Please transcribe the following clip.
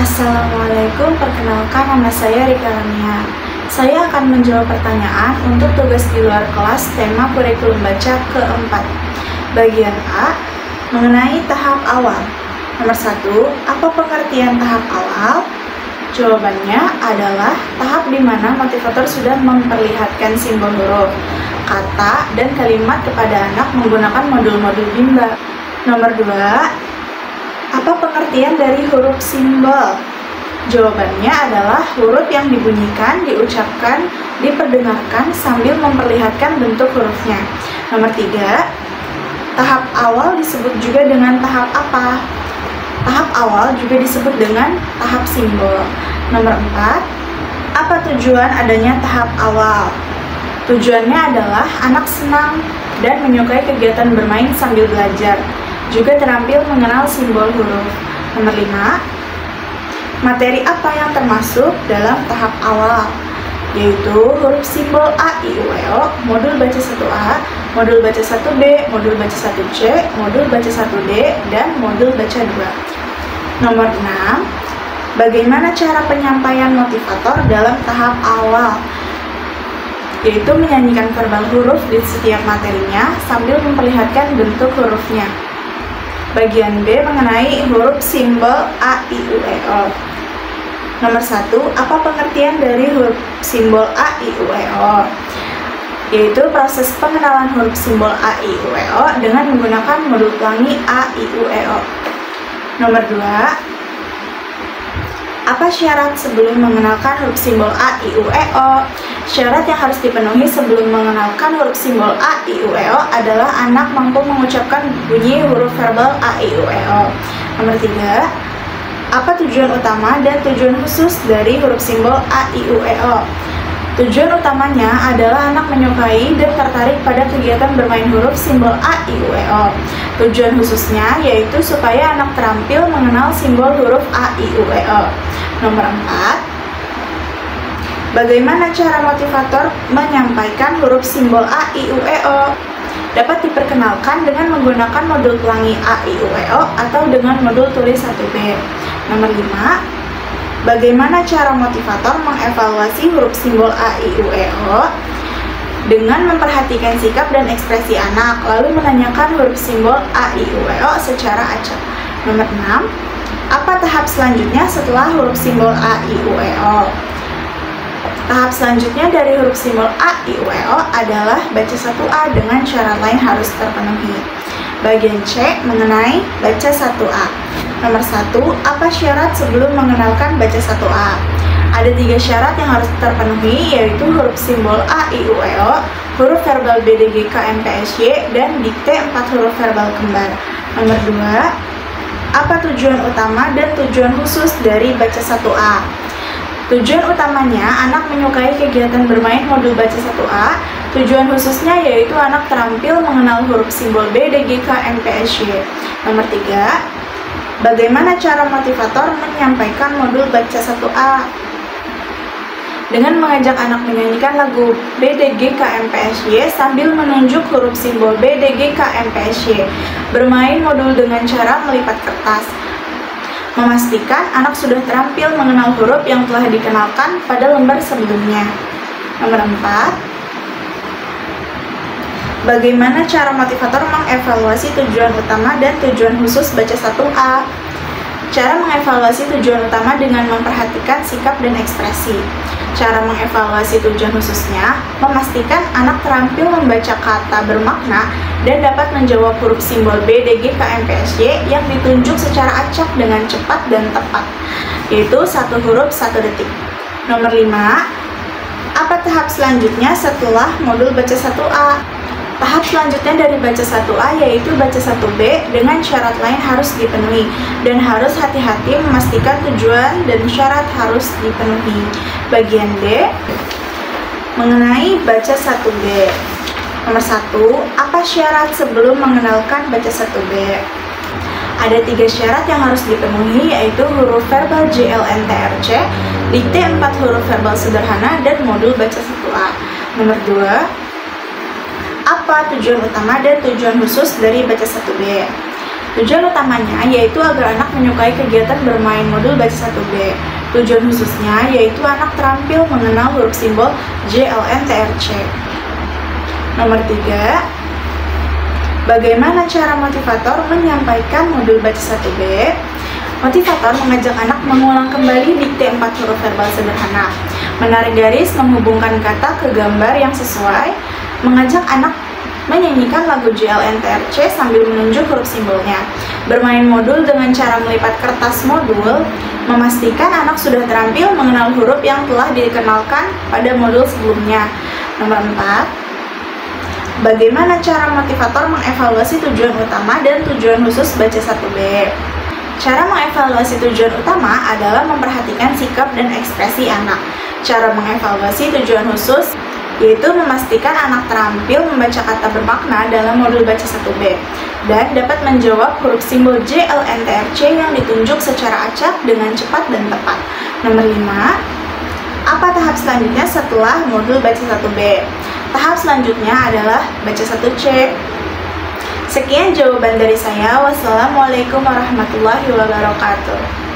Assalamualaikum, perkenalkan nama saya Rika Lamia. Saya akan menjawab pertanyaan untuk tugas di luar kelas tema kurikulum baca keempat. Bagian A, mengenai tahap awal. Nomor 1, apa pengertian tahap awal? Jawabannya adalah tahap di mana motivator sudah memperlihatkan simbol huruf, kata, dan kalimat kepada anak menggunakan modul-modul bimbel. Nomor 2, apa pengertian dari huruf simbol? Jawabannya adalah huruf yang dibunyikan, diucapkan, diperdengarkan sambil memperlihatkan bentuk hurufnya. Nomor 3, tahap awal disebut juga dengan tahap apa? Tahap awal juga disebut dengan tahap simbol. Nomor 4, apa tujuan adanya tahap awal? Tujuannya adalah anak senang dan menyukai kegiatan bermain sambil belajar, juga terampil mengenal simbol huruf. Nomor 5, materi apa yang termasuk dalam tahap awal? Yaitu huruf simbol A, I, U, E, O, modul baca 1A, modul baca 1B, modul baca 1C, modul baca 1D, dan modul baca 2. Nomor 6, bagaimana cara penyampaian motivator dalam tahap awal? Yaitu menyanyikan verbal huruf di setiap materinya sambil memperlihatkan bentuk hurufnya. Bagian B mengenai huruf simbol A, I, U, E, O. Nomor 1, apa pengertian dari huruf simbol A, I, U, E, O? Yaitu proses pengenalan huruf simbol A, I, U, E, O dengan menggunakan modul pelangi A, I, U, E, O. Nomor 2, apa syarat sebelum mengenalkan huruf simbol A, I, U, E, O? Syarat yang harus dipenuhi sebelum mengenalkan huruf simbol A, I, U, E, O adalah anak mampu mengucapkan bunyi huruf verbal A, I, U, E, O. Nomor 3, apa tujuan utama dan tujuan khusus dari huruf simbol A, I, U, E, O? Tujuan utamanya adalah anak menyukai dan tertarik pada kegiatan bermain huruf simbol A, I, U, E, O. Tujuan khususnya yaitu supaya anak terampil mengenal simbol huruf A, I, U, E, O. Nomor 4, bagaimana cara motivator menyampaikan huruf simbol A, I, U, E, O? Dapat diperkenalkan dengan menggunakan modul pelangi A, I, U, E, O atau dengan modul tulis 1B. Nomor 5, bagaimana cara motivator mengevaluasi huruf simbol A, I, U, E, O? Dengan memperhatikan sikap dan ekspresi anak, lalu menanyakan huruf simbol A, I, U, E, O secara acak. Nomor 6, apa tahap selanjutnya setelah huruf simbol A, I, U, E, O? Tahap selanjutnya dari huruf simbol A, I, U, E, O adalah baca 1A dengan syarat lain harus terpenuhi. Bagian C mengenai baca 1A. Nomor 1, apa syarat sebelum mengenalkan baca 1A? Ada 3 syarat yang harus terpenuhi, yaitu huruf simbol A, I, U, E, O, huruf verbal B, D, G, K, M, P, S, Y, dan dikte 4 huruf verbal kembar. Nomor 2, apa tujuan utama dan tujuan khusus dari baca 1A? Tujuan utamanya, anak menyukai kegiatan bermain modul baca 1A. Tujuan khususnya yaitu anak terampil mengenal huruf simbol B, D, G, K, M, P, S, Y. Nomor 3, bagaimana cara motivator menyampaikan modul baca 1A? Dengan mengajak anak menyanyikan lagu B, D, G, K, M, P, S, Y sambil menunjuk huruf simbol B, D, G, K, M, P, S, Y. Bermain modul dengan cara melipat kertas. Memastikan anak sudah terampil mengenal huruf yang telah dikenalkan pada lembar sebelumnya. Nomor 4, bagaimana cara motivator mengevaluasi tujuan utama dan tujuan khusus baca 1A? Cara mengevaluasi tujuan utama dengan memperhatikan sikap dan ekspresi. Cara mengevaluasi tujuan khususnya, memastikan anak terampil membaca kata bermakna dan dapat menjawab huruf simbol B, D, G, K, M, P, S, Y yang ditunjuk secara acak dengan cepat dan tepat, yaitu 1 huruf 1 detik. Nomor 5, apa tahap selanjutnya setelah modul baca 1A? Tahap selanjutnya dari baca 1A yaitu baca 1B dengan syarat lain harus dipenuhi dan harus hati-hati memastikan tujuan dan syarat harus dipenuhi. Bagian D mengenai baca 1B. Nomor 1, apa syarat sebelum mengenalkan baca 1B? Ada 3 syarat yang harus dipenuhi, yaitu huruf verbal JLNTRC, dikte 4 huruf verbal sederhana, dan modul baca 1A. Nomor 2, apa tujuan utama dan tujuan khusus dari baca 1B? Tujuan utamanya yaitu agar anak menyukai kegiatan bermain modul baca 1B. Tujuan khususnya yaitu anak terampil mengenal huruf simbol JLNTRC. Nomor 3, bagaimana cara motivator menyampaikan modul baca 1B? Motivator mengajak anak mengulang kembali dikte 4 huruf verbal sederhana, menarik garis menghubungkan kata ke gambar yang sesuai, mengajak anak menyanyikan lagu JLNTRC sambil menunjuk huruf simbolnya, bermain modul dengan cara melipat kertas modul, memastikan anak sudah terampil mengenal huruf yang telah dikenalkan pada modul sebelumnya. Nomor 4, bagaimana cara motivator mengevaluasi tujuan utama dan tujuan khusus baca 1B? Cara mengevaluasi tujuan utama adalah memperhatikan sikap dan ekspresi anak. Cara mengevaluasi tujuan khusus yaitu memastikan anak terampil membaca kata bermakna dalam modul baca 1B dan dapat menjawab huruf simbol JLNTRC yang ditunjuk secara acak dengan cepat dan tepat. Nomor 5, apa tahap selanjutnya setelah modul baca 1B? Tahap selanjutnya adalah baca 1C. Sekian jawaban dari saya. Wassalamualaikum warahmatullahi wabarakatuh.